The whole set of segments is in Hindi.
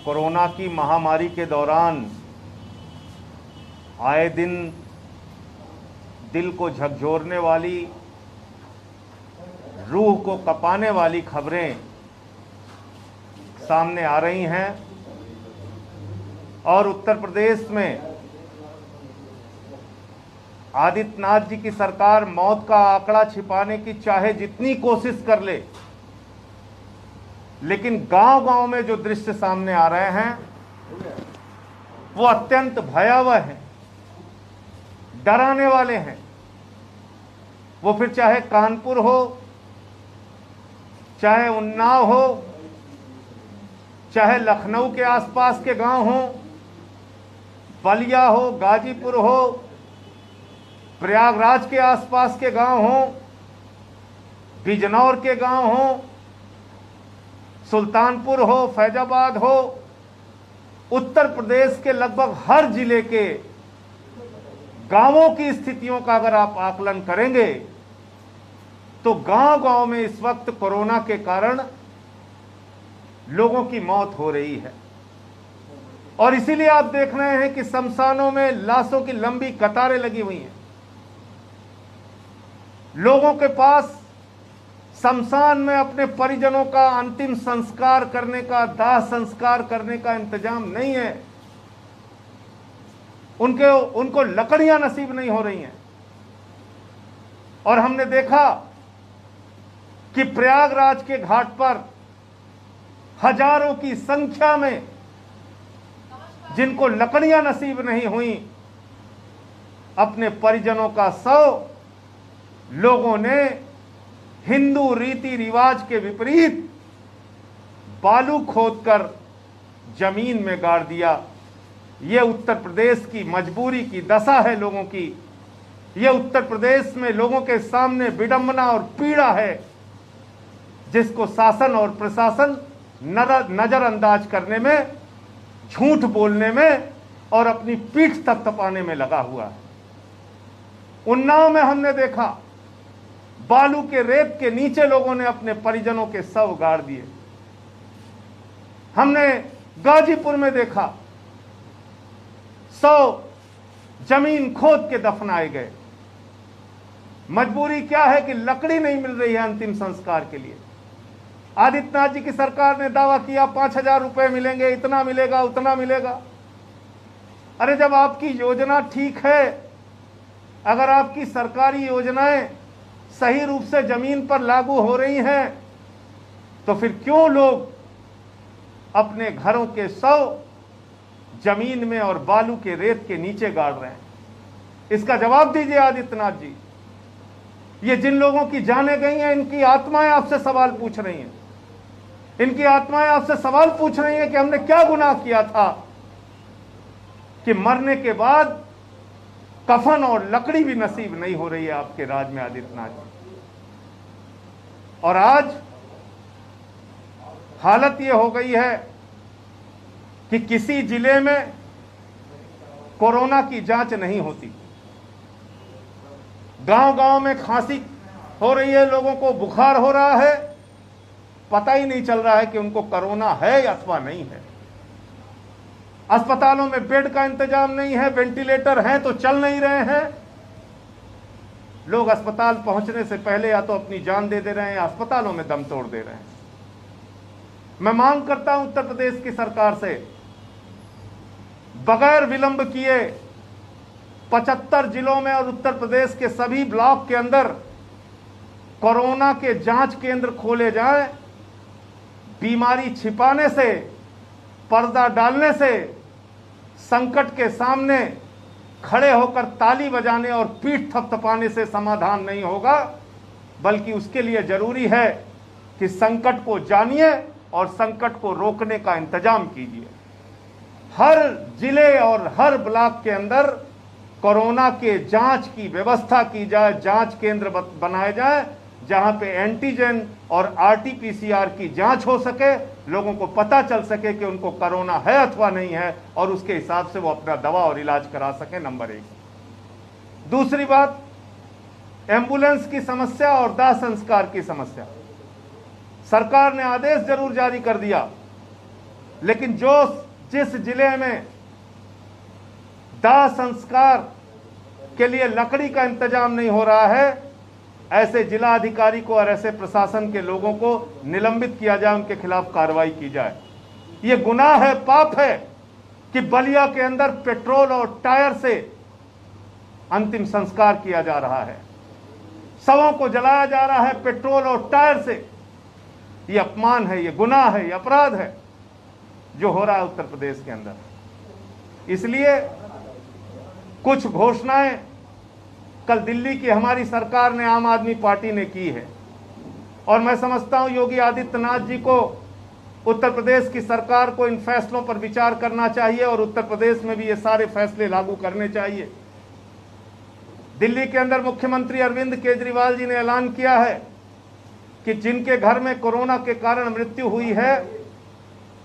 कोरोना की महामारी के दौरान आए दिन दिल को झकझोरने वाली, रूह को कँपाने वाली खबरें सामने आ रही हैं और उत्तर प्रदेश में आदित्यनाथ जी की सरकार मौत का आंकड़ा छिपाने की चाहे जितनी कोशिश कर ले, लेकिन गांव-गांव में जो दृश्य सामने आ रहे हैं वो अत्यंत भयावह हैं, डराने वाले हैं। वो फिर चाहे कानपुर हो, चाहे उन्नाव हो, चाहे लखनऊ के आसपास के गांव हो, बलिया हो, गाजीपुर हो, प्रयागराज के आसपास के गांव हो, बिजनौर के गांव हो, सुल्तानपुर हो, फैजाबाद हो, उत्तर प्रदेश के लगभग हर जिले के गांवों की स्थितियों का अगर आप आकलन करेंगे तो गांव-गांव में इस वक्त कोरोना के कारण लोगों की मौत हो रही है। और इसीलिए आप देख रहे हैं कि शमशानों में लाशों की लंबी कतारें लगी हुई हैं। लोगों के पास शमशान में अपने परिजनों का अंतिम संस्कार करने का, दाह संस्कार करने का इंतजाम नहीं है। उनको लकड़ियां नसीब नहीं हो रही हैं। और हमने देखा कि प्रयागराज के घाट पर हजारों की संख्या में जिनको लकड़ियां नसीब नहीं हुई, अपने परिजनों का शव लोगों ने हिंदू रीति रिवाज के विपरीत बालू खोदकर जमीन में गाड़ दिया। यह उत्तर प्रदेश की मजबूरी की दशा है लोगों की। यह उत्तर प्रदेश में लोगों के सामने विडंबना और पीड़ा है, जिसको शासन और प्रशासन नजरअंदाज करने में, झूठ बोलने में और अपनी पीठ थपथपाने में लगा हुआ है। उन्नाव में हमने देखा बालू के रेत के नीचे लोगों ने अपने परिजनों के शव गाड़ दिए। हमने गाजीपुर में देखा शव जमीन खोद के दफनाए गए। मजबूरी क्या है कि लकड़ी नहीं मिल रही है अंतिम संस्कार के लिए। आदित्यनाथ जी की सरकार ने दावा किया 5,000 रुपए मिलेंगे, इतना मिलेगा, उतना मिलेगा। अरे जब आपकी योजना ठीक है, अगर आपकी सरकारी योजनाएं सही रूप से जमीन पर लागू हो रही हैं, तो फिर क्यों लोग अपने घरों के शव जमीन में और बालू के रेत के नीचे गाड़ रहे हैं? इसका जवाब दीजिए आदित्यनाथ जी। ये जिन लोगों की जानें गई हैं, इनकी आत्माएं आपसे सवाल पूछ रही हैं। इनकी आत्माएं आपसे सवाल पूछ रही हैं कि हमने क्या गुनाह किया था कि मरने के बाद कफन और लकड़ी भी नसीब नहीं हो रही है आपके राज में आदित्यनाथ जी। और आज हालत यह हो गई है कि किसी जिले में कोरोना की जांच नहीं होती। गांव-गांव में खांसी हो रही है, लोगों को बुखार हो रहा है, पता ही नहीं चल रहा है कि उनको कोरोना है अथवा नहीं है। अस्पतालों में बेड का इंतजाम नहीं है, वेंटिलेटर हैं तो चल नहीं रहे हैं। लोग अस्पताल पहुंचने से पहले या तो अपनी जान दे रहे हैं या अस्पतालों में दम तोड़ दे रहे हैं। मैं मांग करता हूं उत्तर प्रदेश की सरकार से, बगैर विलंब किए 75 जिलों में और उत्तर प्रदेश के सभी ब्लॉक के अंदर कोरोना के जांच केंद्र खोले जाएं। बीमारी छिपाने से, पर्दा डालने से, संकट के सामने खड़े होकर ताली बजाने और पीठ थपथपाने से समाधान नहीं होगा, बल्कि उसके लिए जरूरी है कि संकट को जानिए और संकट को रोकने का इंतजाम कीजिए। हर जिले और हर ब्लॉक के अंदर कोरोना के जांच की व्यवस्था की जाए, जांच केंद्र बनाए जाए, जहां पे एंटीजन और आरटी-पीसीआर की जांच हो सके, लोगों को पता चल सके कि उनको कोरोना है अथवा नहीं है, और उसके हिसाब से वो अपना दवा और इलाज करा सके। नंबर 1। दूसरी बात, एम्बुलेंस की समस्या और दाह संस्कार की समस्या। सरकार ने आदेश जरूर जारी कर दिया लेकिन जिस जिले में दाह संस्कार के लिए लकड़ी का इंतजाम नहीं हो रहा है, ऐसे जिला अधिकारी को और ऐसे प्रशासन के लोगों को निलंबित किया जाए, उनके खिलाफ कार्रवाई की जाए। ये गुनाह है, पाप है कि बलिया के अंदर पेट्रोल और टायर से अंतिम संस्कार किया जा रहा है, शवों को जलाया जा रहा है पेट्रोल और टायर से। ये अपमान है, ये गुनाह है, ये अपराध है जो हो रहा है उत्तर प्रदेश के अंदर। इसलिए कुछ घोषणाएं कल दिल्ली की हमारी सरकार ने, आम आदमी पार्टी ने की है, और मैं समझता हूं योगी आदित्यनाथ जी को, उत्तर प्रदेश की सरकार को इन फैसलों पर विचार करना चाहिए और उत्तर प्रदेश में भी ये सारे फैसले लागू करने चाहिए। दिल्ली के अंदर मुख्यमंत्री अरविंद केजरीवाल जी ने ऐलान किया है कि जिनके घर में कोरोना के कारण मृत्यु हुई है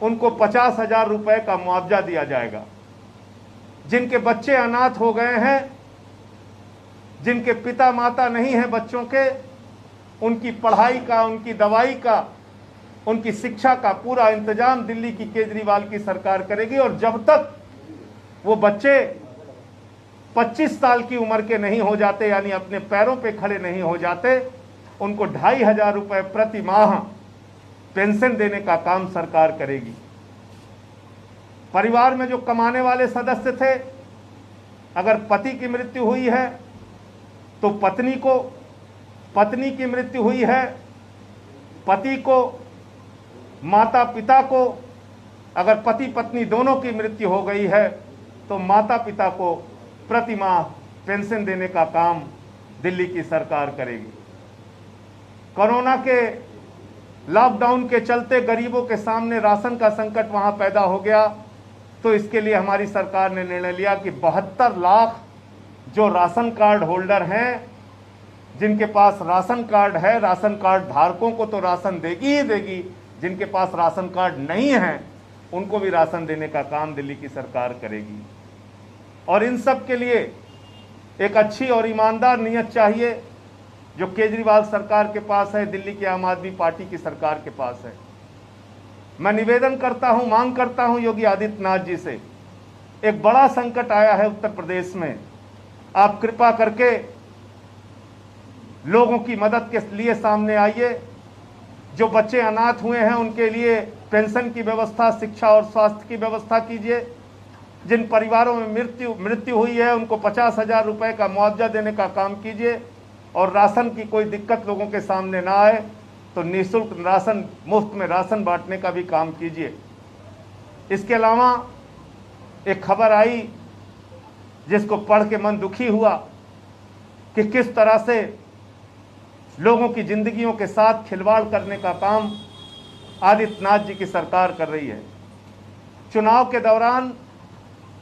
उनको 50,000 रुपए का मुआवजा दिया जाएगा। जिनके बच्चे अनाथ हो गए हैं, जिनके पिता माता नहीं हैं बच्चों के, उनकी पढ़ाई का, उनकी दवाई का, उनकी शिक्षा का पूरा इंतजाम दिल्ली की केजरीवाल की सरकार करेगी। और जब तक वो बच्चे 25 साल की उम्र के नहीं हो जाते, यानी अपने पैरों पे खड़े नहीं हो जाते, उनको 2,500 रुपए प्रति माह पेंशन देने का काम सरकार करेगी। परिवार में जो कमाने वाले सदस्य थे, अगर पति की मृत्यु हुई है तो पत्नी की मृत्यु हुई है, पति को, माता पिता को, अगर पति पत्नी दोनों की मृत्यु हो गई है तो माता पिता को प्रति माह पेंशन देने का काम दिल्ली की सरकार करेगी। कोरोना के लॉकडाउन के चलते गरीबों के सामने राशन का संकट वहां पैदा हो गया, तो इसके लिए हमारी सरकार ने निर्णय लिया कि 72 लाख जो राशन कार्ड होल्डर हैं, जिनके पास राशन कार्ड है, राशन कार्ड धारकों को तो राशन देगी ही देगी, जिनके पास राशन कार्ड नहीं है उनको भी राशन देने का काम दिल्ली की सरकार करेगी। और इन सब के लिए एक अच्छी और ईमानदार नीयत चाहिए जो केजरीवाल सरकार के पास है, दिल्ली की आम आदमी पार्टी की सरकार के पास है। मैं निवेदन करता हूं, मांग करता हूं योगी आदित्यनाथ जी से, एक बड़ा संकट आया है उत्तर प्रदेश में, आप कृपा करके लोगों की मदद के लिए सामने आइए। जो बच्चे अनाथ हुए हैं उनके लिए पेंशन की व्यवस्था, शिक्षा और स्वास्थ्य की व्यवस्था कीजिए। जिन परिवारों में मृत्यु हुई है उनको 50,000 रुपए का मुआवजा देने का काम कीजिए। और राशन की कोई दिक्कत लोगों के सामने ना आए तो निःशुल्क राशन, मुफ्त में राशन बांटने का भी काम कीजिए। इसके अलावा एक खबर आई जिसको पढ़ के मन दुखी हुआ कि किस तरह से लोगों की जिंदगियों के साथ खिलवाड़ करने का काम आदित्यनाथ जी की सरकार कर रही है। चुनाव के दौरान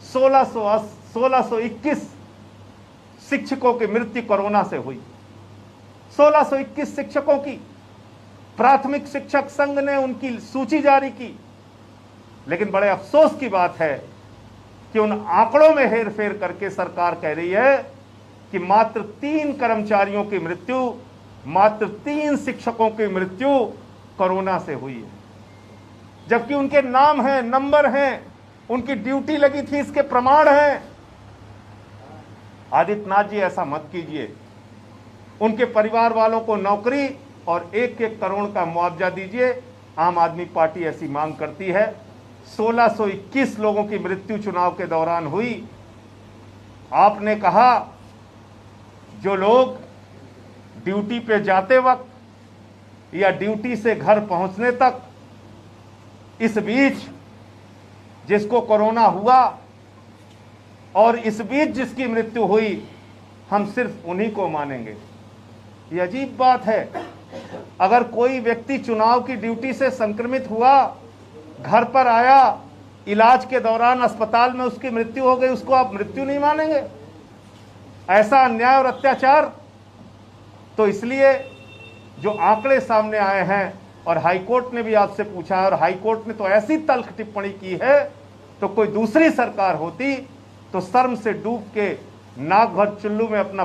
1621 शिक्षकों की मृत्यु कोरोना से हुई। 1621 शिक्षकों की। प्राथमिक शिक्षक संघ ने उनकी सूची जारी की, लेकिन बड़े अफसोस की बात है कि उन आंकड़ों में हेरफेर करके सरकार कह रही है कि मात्र 3 कर्मचारियों की मृत्यु, मात्र 3 शिक्षकों की मृत्यु कोरोना से हुई है, जबकि उनके नाम हैं, नंबर हैं, उनकी ड्यूटी लगी थी, इसके प्रमाण हैं। आदित्यनाथ जी ऐसा मत कीजिए। उनके परिवार वालों को नौकरी और 1-1 करोड़ का मुआवजा दीजिए। आम आदमी पार्टी ऐसी मांग करती है। 1621 लोगों की मृत्यु चुनाव के दौरान हुई। आपने कहा जो लोग ड्यूटी पे जाते वक्त या ड्यूटी से घर पहुंचने तक, इस बीच जिसको कोरोना हुआ और इस बीच जिसकी मृत्यु हुई, हम सिर्फ उन्हीं को मानेंगे। ये अजीब बात है। अगर कोई व्यक्ति चुनाव की ड्यूटी से संक्रमित हुआ, घर पर आया, इलाज के दौरान अस्पताल में उसकी मृत्यु हो गई, उसको आप मृत्यु नहीं मानेंगे? ऐसा अन्याय और अत्याचार। तो इसलिए जो आंकड़े सामने आए हैं, और हाईकोर्ट ने भी आपसे पूछा है, और हाईकोर्ट ने तो ऐसी तल्ख टिप्पणी की है, तो कोई दूसरी सरकार होती तो शर्म से डूब के नाक भर चुल्लू में अपना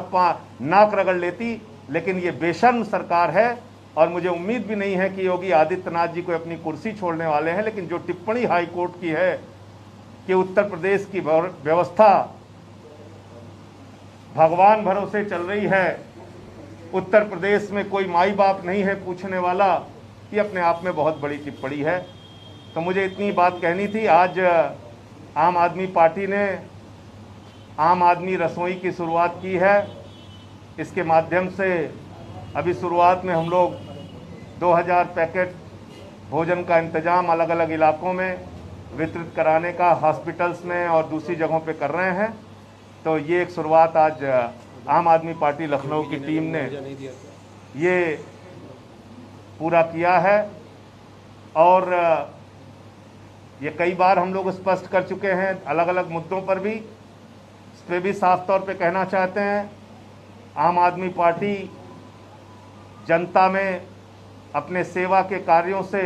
नाक रगड़ लेती। लेकिन ये बेशर्म सरकार है और मुझे उम्मीद भी नहीं है कि योगी आदित्यनाथ जी को अपनी कुर्सी छोड़ने वाले हैं। लेकिन जो टिप्पणी हाई कोर्ट की है कि उत्तर प्रदेश की व्यवस्था भगवान भरोसे चल रही है, उत्तर प्रदेश में कोई माई बाप नहीं है पूछने वाला, ये अपने आप में बहुत बड़ी टिप्पणी है। तो मुझे इतनी बात कहनी थी। आज आम आदमी पार्टी ने आम आदमी रसोई की शुरुआत की है। इसके माध्यम से अभी शुरुआत में हम लोग 2000 पैकेट भोजन का इंतज़ाम अलग अलग इलाकों में वितरित कराने का हॉस्पिटल्स में और दूसरी जगहों पे कर रहे हैं। तो ये एक शुरुआत आज आम आदमी पार्टी लखनऊ की टीम ने ये पूरा किया है। और ये कई बार हम लोग स्पष्ट कर चुके हैं अलग अलग मुद्दों पर भी। इस पर भी साफ तौर पे कहना चाहते हैं, आम आदमी पार्टी जनता में अपने सेवा के कार्यों से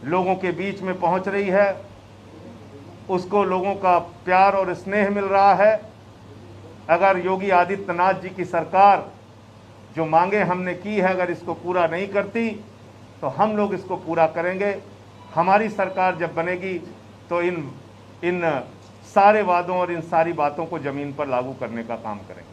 लोगों के बीच में पहुंच रही है। उसको लोगों का प्यार और स्नेह मिल रहा है। अगर योगी आदित्यनाथ जी की सरकार जो मांगे हमने की है, अगर इसको पूरा नहीं करती तो हम लोग इसको पूरा करेंगे। हमारी सरकार जब बनेगी तो इन सारे वादों और इन सारी बातों को ज़मीन पर लागू करने का काम करेंगे।